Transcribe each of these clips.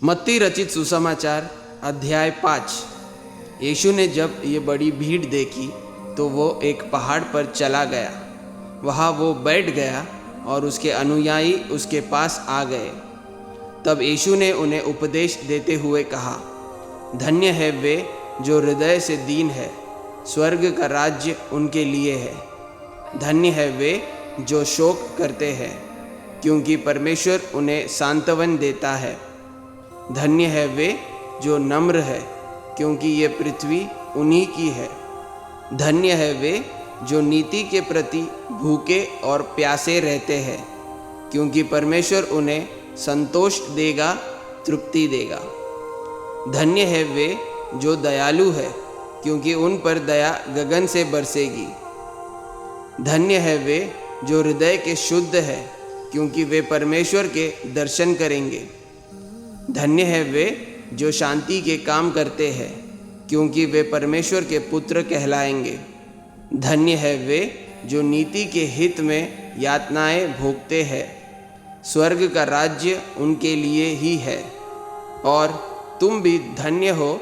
मत्ती रचित सुसमाचार अध्याय 5। यीशु ने जब ये बड़ी भीड़ देखी तो वो एक पहाड़ पर चला गया। वहाँ वो बैठ गया और उसके अनुयायी उसके पास आ गए। तब यीशु ने उन्हें उपदेश देते हुए कहा, धन्य है वे जो हृदय से दीन है, स्वर्ग का राज्य उनके लिए है। धन्य है वे जो शोक करते हैं, क्योंकि परमेश्वर उन्हें सांत्वन देता है। धन्य है वे जो नम्र है, क्योंकि ये पृथ्वी उन्हीं की है। धन्य है वे जो नीति के प्रति भूखे और प्यासे रहते हैं, क्योंकि परमेश्वर उन्हें संतोष देगा, तृप्ति देगा। धन्य है वे जो दयालु है, क्योंकि उन पर दया गगन से बरसेगी। धन्य है वे जो हृदय के शुद्ध है, क्योंकि वे परमेश्वर के दर्शन करेंगे। धन्य है वे जो शांति के काम करते हैं, क्योंकि वे परमेश्वर के पुत्र कहलाएंगे। धन्य है वे जो नीति के हित में यातनाएं भोगते हैं, स्वर्ग का राज्य उनके लिए ही है। और तुम भी धन्य हो,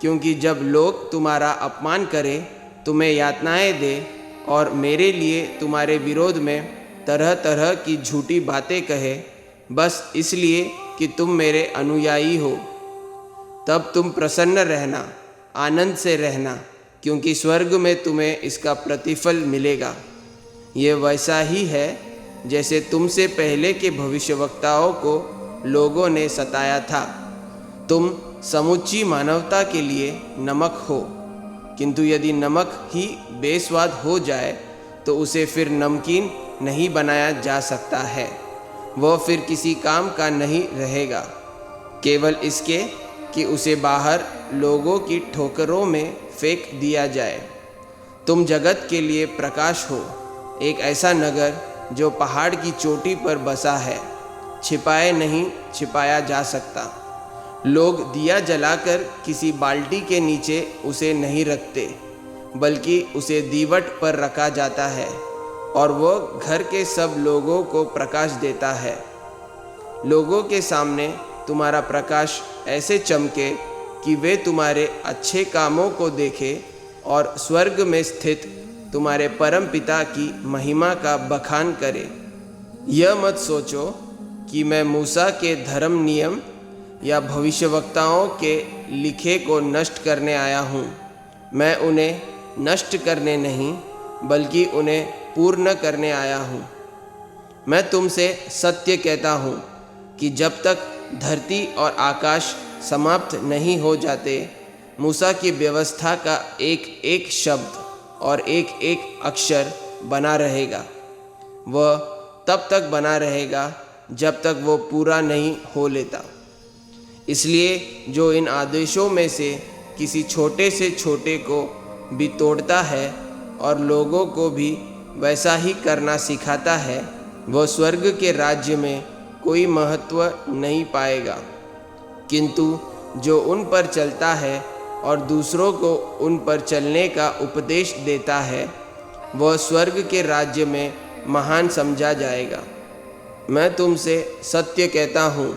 क्योंकि जब लोग तुम्हारा अपमान करें, तुम्हें यातनाएं दें और मेरे लिए तुम्हारे विरोध में तरह तरह की झूठी बातें कहे, बस इसलिए कि तुम मेरे अनुयायी हो। तब तुम प्रसन्न रहना, आनंद से रहना, क्योंकि स्वर्ग में तुम्हें इसका प्रतिफल मिलेगा। ये वैसा ही है जैसे तुमसे पहले के भविष्यवक्ताओं को लोगों ने सताया था। तुम समूची मानवता के लिए नमक हो, किंतु यदि नमक ही बेस्वाद हो जाए तो उसे फिर नमकीन नहीं बनाया जा सकता है। वह फिर किसी काम का नहीं रहेगा, केवल इसके कि उसे बाहर लोगों की ठोकरों में फेंक दिया जाए। तुम जगत के लिए प्रकाश हो, एक ऐसा नगर जो पहाड़ की चोटी पर बसा है, छिपाए नहीं छिपाया जा सकता। लोग दिया जलाकर किसी बाल्टी के नीचे उसे नहीं रखते, बल्कि उसे दीवट पर रखा जाता है और वह घर के सब लोगों को प्रकाश देता है। लोगों के सामने तुम्हारा प्रकाश ऐसे चमके कि वे तुम्हारे अच्छे कामों को देखें और स्वर्ग में स्थित तुम्हारे परम पिता की महिमा का बखान करें। यह मत सोचो कि मैं मूसा के धर्म नियम या भविष्यवक्ताओं के लिखे को नष्ट करने आया हूँ। मैं उन्हें नष्ट करने नहीं, बल्कि उन्हें पूर्ण करने आया हूँ। मैं तुमसे सत्य कहता हूँ कि जब तक धरती और आकाश समाप्त नहीं हो जाते, मूसा की व्यवस्था का एक एक शब्द और एक एक अक्षर बना रहेगा। वह तब तक बना रहेगा जब तक वो पूरा नहीं हो लेता। इसलिए जो इन आदेशों में से किसी छोटे से छोटे को भी तोड़ता है और लोगों को भी वैसा ही करना सिखाता है, वह स्वर्ग के राज्य में कोई महत्व नहीं पाएगा। किंतु जो उन पर चलता है और दूसरों को उन पर चलने का उपदेश देता है, वह स्वर्ग के राज्य में महान समझा जाएगा। मैं तुमसे सत्य कहता हूँ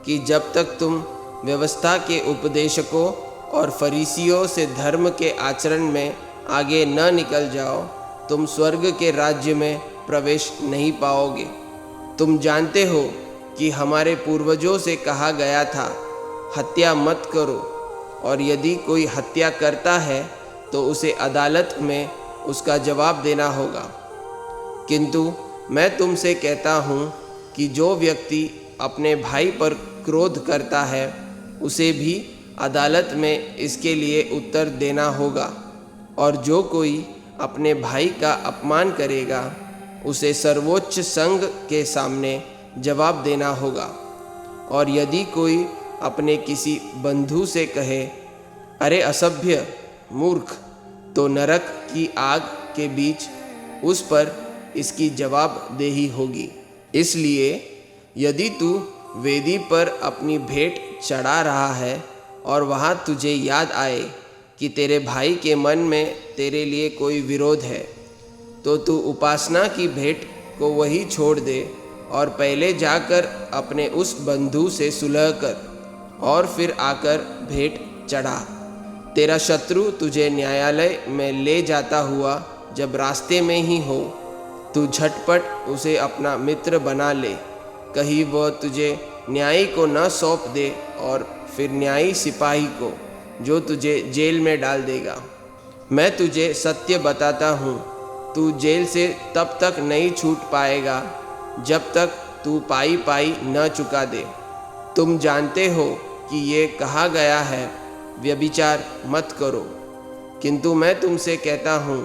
कि जब तक तुम व्यवस्था के उपदेशकों और फरीसियों से धर्म के आचरण में आगे न निकल जाओ, तुम स्वर्ग के राज्य में प्रवेश नहीं पाओगे। तुम जानते हो कि हमारे पूर्वजों से कहा गया था, हत्या मत करो, और यदि कोई हत्या करता है तो उसे अदालत में उसका जवाब देना होगा। किंतु मैं तुमसे कहता हूँ कि जो व्यक्ति अपने भाई पर क्रोध करता है, उसे भी अदालत में इसके लिए उत्तर देना होगा। और जो कोई अपने भाई का अपमान करेगा, उसे सर्वोच्च संघ के सामने जवाब देना होगा। और यदि कोई अपने किसी बंधु से कहे, अरे असभ्य मूर्ख, तो नरक की आग के बीच उस पर इसकी जवाबदेही होगी। इसलिए यदि तू वेदी पर अपनी भेंट चढ़ा रहा है और वहाँ तुझे याद आए कि तेरे भाई के मन में तेरे लिए कोई विरोध है, तो तू उपासना की भेंट को वही छोड़ दे और पहले जाकर अपने उस बंधु से सुलह कर। और फिर आकर भेंट चढ़ा। तेरा शत्रु तुझे न्यायालय में ले जाता हुआ जब रास्ते में ही हो, तू झटपट उसे अपना मित्र बना ले, कहीं वह तुझे न्यायी को न सौंप दे और फिर न्यायी सिपाही को, जो तुझे जेल में डाल देगा। मैं तुझे सत्य बताता हूँ, तू जेल से तब तक नहीं छूट पाएगा जब तक तू पाई पाई न चुका दे। तुम जानते हो कि ये कहा गया है, व्यभिचार मत करो। किंतु मैं तुमसे कहता हूँ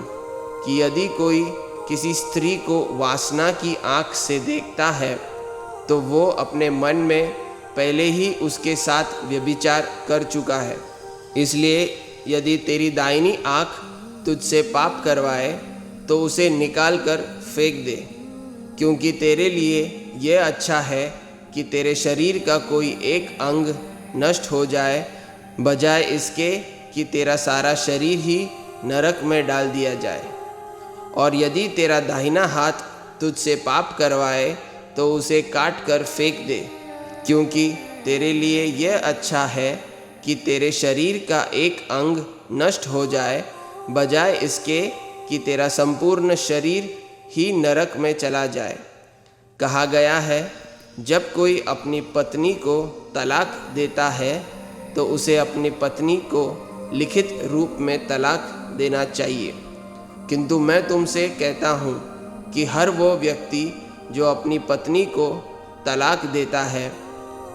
कि यदि कोई किसी स्त्री को वासना की आँख से देखता है, तो वो अपने मन में पहले ही उसके साथ व्यभिचार कर चुका है। इसलिए यदि तेरी दाहिनी आँख तुझसे पाप करवाए, तो उसे निकाल कर फेंक दे, क्योंकि तेरे लिए यह अच्छा है कि तेरे शरीर का कोई एक अंग नष्ट हो जाए, बजाय इसके कि तेरा सारा शरीर ही नरक में डाल दिया जाए। और यदि तेरा दाहिना हाथ तुझसे पाप करवाए, तो उसे काट कर फेंक दे, क्योंकि तेरे लिए यह अच्छा है कि तेरे शरीर का एक अंग नष्ट हो जाए, बजाय इसके कि तेरा संपूर्ण शरीर ही नरक में चला जाए। कहा गया है, जब कोई अपनी पत्नी को तलाक देता है, तो उसे अपनी पत्नी को लिखित रूप में तलाक देना चाहिए। किंतु मैं तुमसे कहता हूँ कि हर वो व्यक्ति जो अपनी पत्नी को तलाक देता है,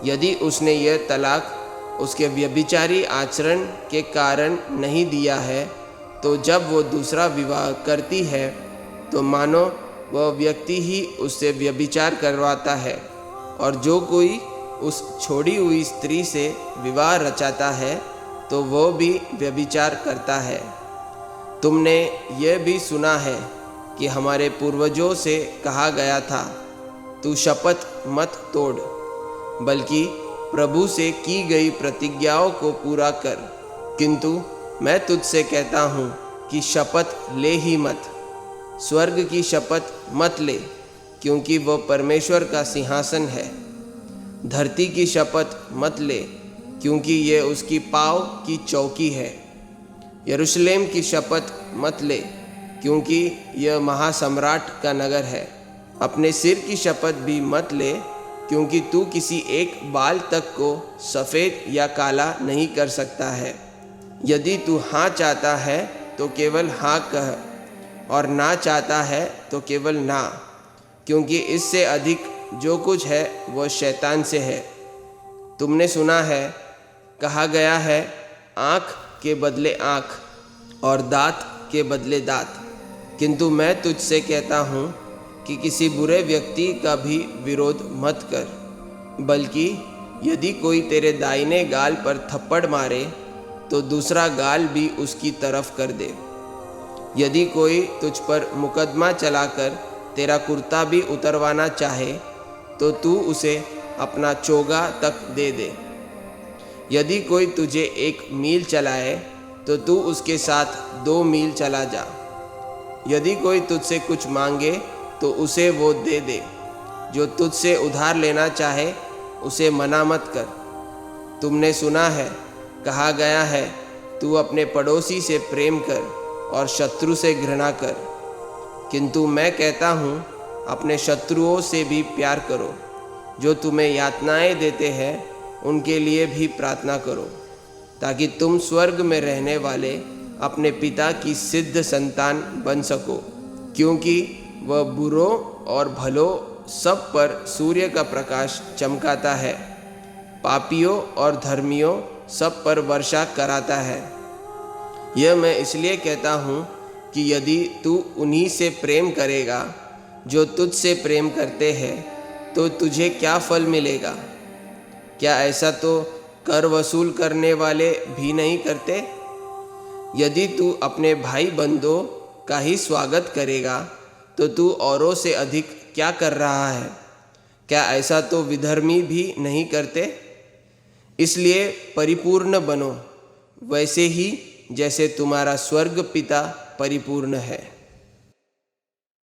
यदि उसने यह तलाक उसके व्यभिचारी आचरण के कारण नहीं दिया है, तो जब वो दूसरा विवाह करती है, तो मानो वह व्यक्ति ही उससे व्यभिचार करवाता है। और जो कोई उस छोड़ी हुई स्त्री से विवाह रचाता है, तो वो भी व्यभिचार करता है। तुमने यह भी सुना है कि हमारे पूर्वजों से कहा गया था, तू शपथ मत तोड़, बल्कि प्रभु से की गई प्रतिज्ञाओं को पूरा कर। किंतु मैं तुझसे कहता हूँ कि शपथ ले ही मत। स्वर्ग की शपथ मत ले, क्योंकि वह परमेश्वर का सिंहासन है। धरती की शपथ मत ले, क्योंकि यह उसकी पाँव की चौकी है। यरूशलेम की शपथ मत ले, क्योंकि यह महासम्राट का नगर है। अपने सिर की शपथ भी मत ले, क्योंकि तू किसी एक बाल तक को सफ़ेद या काला नहीं कर सकता है। यदि तू हाँ चाहता है तो केवल हाँ कह, और ना चाहता है तो केवल ना, क्योंकि इससे अधिक जो कुछ है वह शैतान से है। तुमने सुना है, कहा गया है, आँख के बदले आँख और दाँत के बदले दाँत। किंतु मैं तुझसे कहता हूँ कि किसी बुरे व्यक्ति का भी विरोध मत कर, बल्कि यदि कोई तेरे दाहिने गाल पर थप्पड़ मारे, तो दूसरा गाल भी उसकी तरफ कर दे। यदि कोई तुझ पर मुकदमा चलाकर तेरा कुर्ता भी उतरवाना चाहे, तो तू उसे अपना चोगा तक दे दे। यदि कोई तुझे 1 मील चलाए, तो तू उसके साथ 2 मील चला जा। यदि कोई तुझसे कुछ मांगे, तो उसे वो दे दे। जो तुझसे उधार लेना चाहे, उसे मना मत कर। तुमने सुना है, कहा गया है, तू अपने पड़ोसी से प्रेम कर और शत्रु से घृणा कर। किंतु मैं कहता हूँ, अपने शत्रुओं से भी प्यार करो। जो तुम्हें यातनाएं देते हैं, उनके लिए भी प्रार्थना करो, ताकि तुम स्वर्ग में रहने वाले अपने पिता की सिद्ध संतान बन सको, क्योंकि वह बुरों और भलों सब पर सूर्य का प्रकाश चमकाता है, पापियों और धर्मियों सब पर वर्षा कराता है। यह मैं इसलिए कहता हूँ कि यदि तू उन्हीं से प्रेम करेगा जो तुझसे प्रेम करते हैं, तो तुझे क्या फल मिलेगा? क्या ऐसा तो कर वसूल करने वाले भी नहीं करते? यदि तू अपने भाई बंदों का ही स्वागत करेगा, तो तू औरों से अधिक क्या कर रहा है? क्या ऐसा तो विधर्मी भी नहीं करते? इसलिए परिपूर्ण बनो, वैसे ही जैसे तुम्हारा स्वर्ग पिता परिपूर्ण है।